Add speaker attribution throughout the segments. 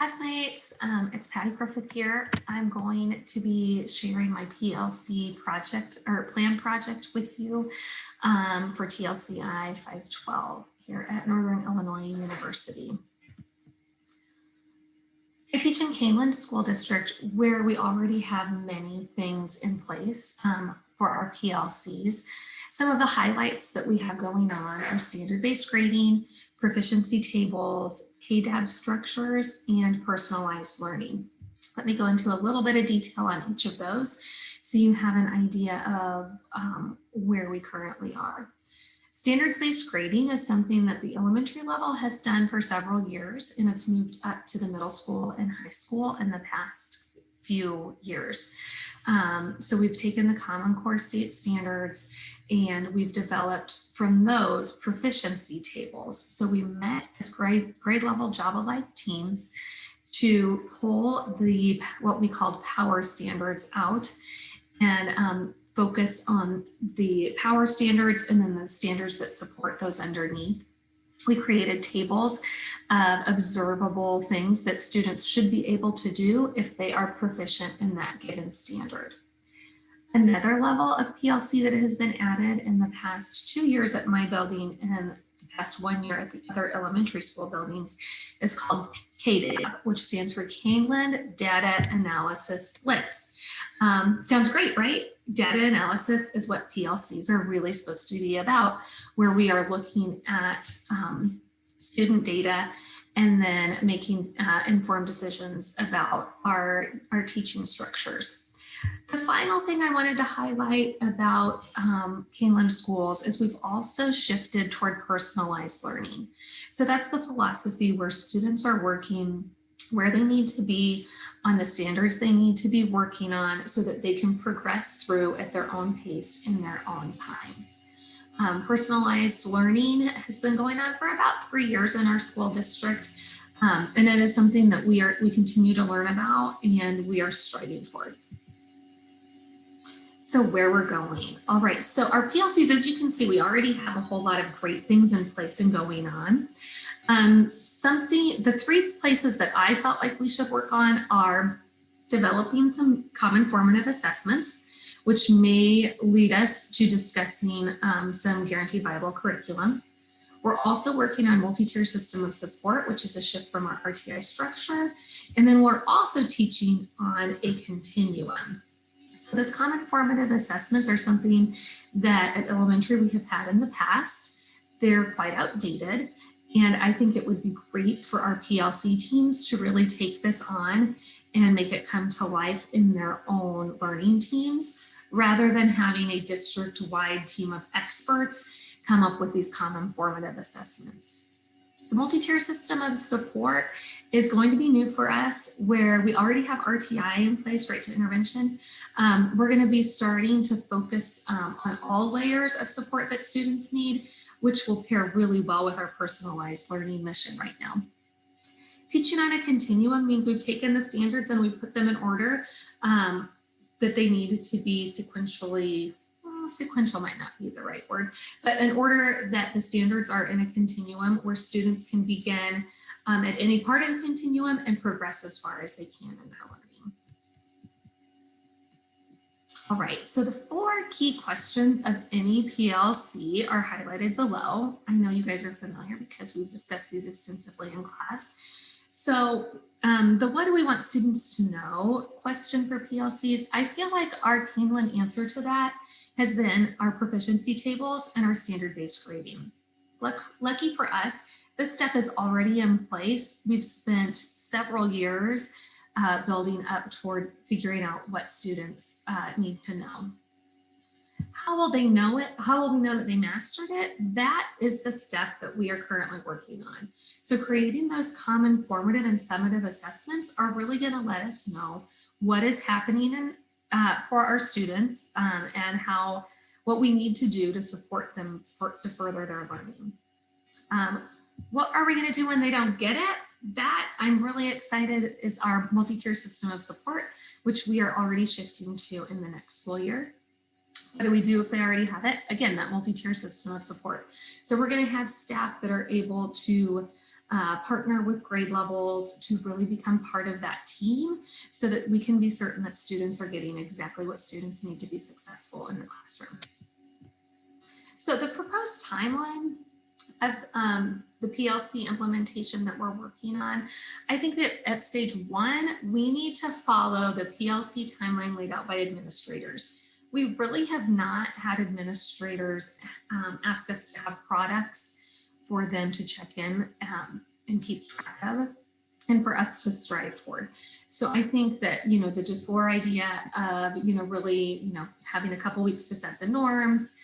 Speaker 1: classmates, it's Patty Griffith here. I'm going to be sharing my PLC project or plan project with you for TLCI 512 here at Northern Illinois University. I teach in Kaneland School District, where we already have many things in place for our PLCs. Some of the highlights that we have going on are standard-based grading, proficiency tables, PADAB structures, and personalized learning. Let me go into a little bit of detail on each of those so you have an idea of where we currently are. Standards-based grading is something that the elementary level has done for several years, and it's moved up to the middle school and high school in the past few years. So we've taken the Common Core state standards and we've developed from those proficiency tables. So we met as grade level job-alike teams to pull what we called power standards out and focus on the power standards and then the standards that support those underneath. We created tables of observable things that students should be able to do if they are proficient in that given standard. Another level of PLC that has been added in the past 2 years at my building and the past 1 year at the other elementary school buildings is called KDAB, which stands for Kaneland Data Analysis Splits. Sounds great, right? Data analysis is what PLCs are really supposed to be about, where we are looking at student data and then making informed decisions about our teaching structures. The final thing I wanted to highlight about Kaneland schools is we've also shifted toward personalized learning. So that's the philosophy where students are working where they need to be on the standards they need to be working on so that they can progress through at their own pace in their own time. Personalized learning has been going on for about 3 years in our school district. And it is something that we continue to learn about and we are striving toward. So where we're going. All right, so our PLCs, as you can see, we already have a whole lot of great things in place and going on. The 3 places that I felt like we should work on are developing some common formative assessments, which may lead us to discussing some guaranteed viable curriculum. We're also working on multi-tier system of support, which is a shift from our RTI structure. And then we're also teaching on a continuum. So those common formative assessments are something that at elementary we have had in the past. They're quite outdated. And I think it would be great for our PLC teams to really take this on and make it come to life in their own learning teams, rather than having a district-wide team of experts come up with these common formative assessments. The multi-tier system of support is going to be new for us, where we already have RTI in place, right to intervention. We're going to be starting to focus on all layers of support that students need, which will pair really well with our personalized learning mission right now. Teaching on a continuum means we've taken the standards and we put them in order that they need to be sequentially. Sequential might not be the right word, but in order that the standards are in a continuum where students can begin at any part of the continuum and progress as far as they can in their learning. All right, so the 4 key questions of any PLC are highlighted below. I know you guys are familiar because we've discussed these extensively in class. So the what do we want students to know question for PLCs, I feel like our Kaneland answer to that has been our proficiency tables and our standard-based grading. Lucky for us, this step is already in place. We've spent several years building up toward figuring out what students need to know. How will they know it? How will we know that they mastered it? That is the step that we are currently working on. So creating those common formative and summative assessments are really going to let us know what is happening for our students and what we need to do to support them to further their learning. What are we going to do when they don't get it? That I'm really excited is our multi-tier system of support, which we are already shifting to in the next school year. What do we do if they already have it? Again, that multi-tier system of support. So we're going to have staff that are able to partner with grade levels to really become part of that team so that we can be certain that students are getting exactly what students need to be successful in the classroom. So the proposed timeline of the PLC implementation that we're working on, I think that at stage 1, we need to follow the PLC timeline laid out by administrators. We really have not had administrators ask us to have products for them to check in and keep track of, and for us to strive toward. So I think that, the DeFore idea of, really, having a couple weeks to set the norms,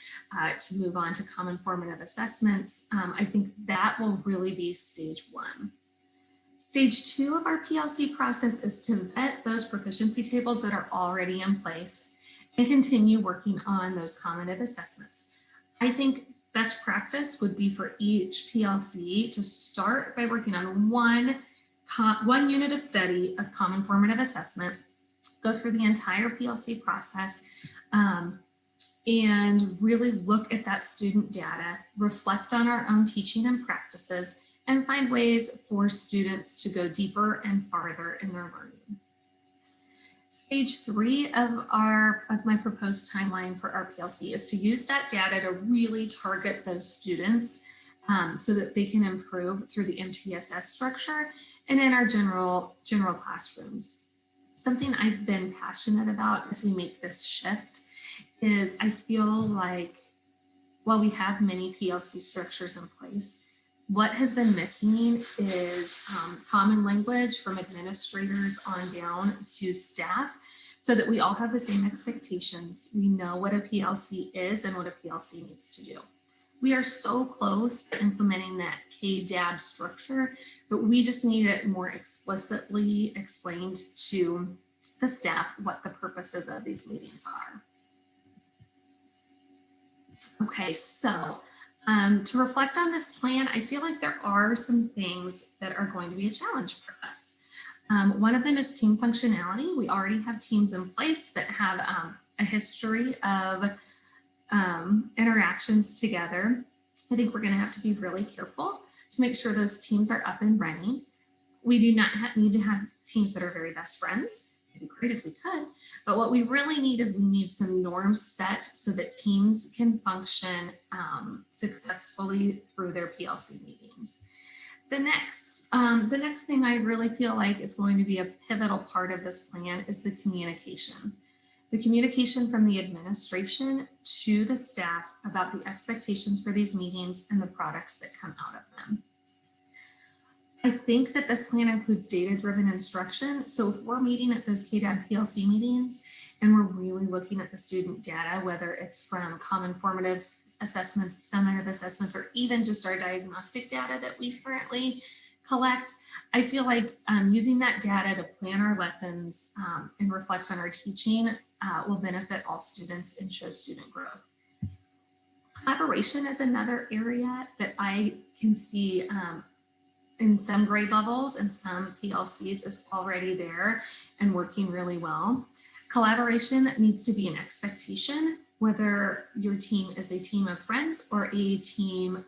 Speaker 1: to move on to common formative assessments, I think that will really be stage 1. Stage 2 of our PLC process is to vet those proficiency tables that are already in place and continue working on those formative assessments. I think best practice would be for each PLC to start by working on one unit of study of common formative assessment, go through the entire PLC process, and really look at that student data, reflect on our own teaching and practices, and find ways for students to go deeper and farther in their learning. Stage 3 of my proposed timeline for our PLC is to use that data to really target those students so that they can improve through the MTSS structure and in our general classrooms. Something I've been passionate about as we make this shift is I feel like while we have many PLC structures in place, what has been missing is common language from administrators on down to staff so that we all have the same expectations. We know what a PLC is and what a PLC needs to do. We are so close to implementing that KDAB structure, but we just need it more explicitly explained to the staff what the purposes of these meetings are. Okay, so to reflect on this plan, I feel like there are some things that are going to be a challenge for us. One of them is team functionality. We already have teams in place that have a history of interactions together. I think we're going to have to be really careful to make sure those teams are up and running. We do not need to have teams that are very best friends. It'd be great if we could, but what we really need is we need some norms set so that teams can function successfully through their PLC meetings. The next thing I really feel like is going to be a pivotal part of this plan is the communication. The communication from the administration to the staff about the expectations for these meetings and the products that come out of them. I think that this plan includes data-driven instruction. So if we're meeting at those KDAB PLC meetings and we're really looking at the student data, whether it's from common formative assessments, summative assessments, or even just our diagnostic data that we currently collect, I feel like using that data to plan our lessons and reflect on our teaching will benefit all students and show student growth. Collaboration is another area that I can see in some grade levels and some PLCs is already there and working really well. Collaboration needs to be an expectation, whether your team is a team of friends or a team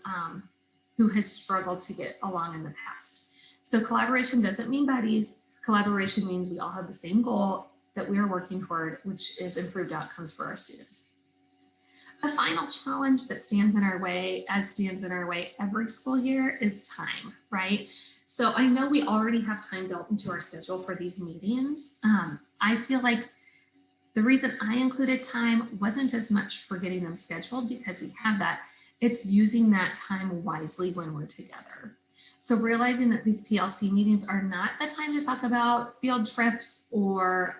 Speaker 1: who has struggled to get along in the past. So collaboration doesn't mean buddies. Collaboration means we all have the same goal that we are working toward, which is improved outcomes for our students. The final challenge that stands in our way every school year is time, right? So I know we already have time built into our schedule for these meetings. I feel like the reason I included time wasn't as much for getting them scheduled because we have that. It's using that time wisely when we're together. So realizing that these PLC meetings are not the time to talk about field trips or,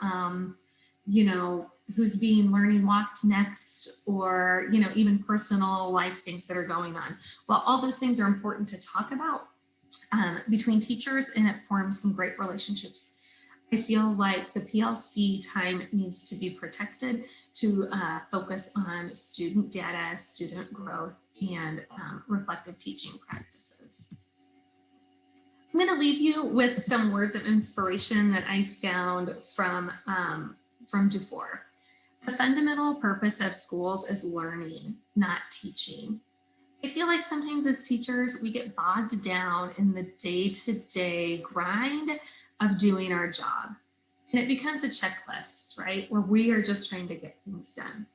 Speaker 1: who's being learning walked next, or, even personal life things that are going on. Well, all those things are important to talk about between teachers, and it forms some great relationships. I feel like the PLC time needs to be protected to focus on student data, student growth, and reflective teaching practices. I'm going to leave you with some words of inspiration that I found from DeFore. The fundamental purpose of schools is learning, not teaching. I feel like sometimes as teachers, we get bogged down in the day-to-day grind of doing our job. And it becomes a checklist, right? Where we are just trying to get things done.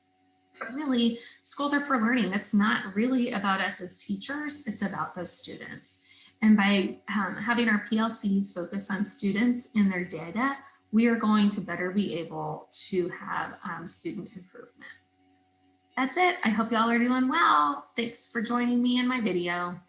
Speaker 1: But really, schools are for learning. That's not really about us as teachers, it's about those students. And by having our PLCs focus on students and their data, we are going to better be able to have student improvement. That's it. I hope y'all are doing well. Thanks for joining me in my video.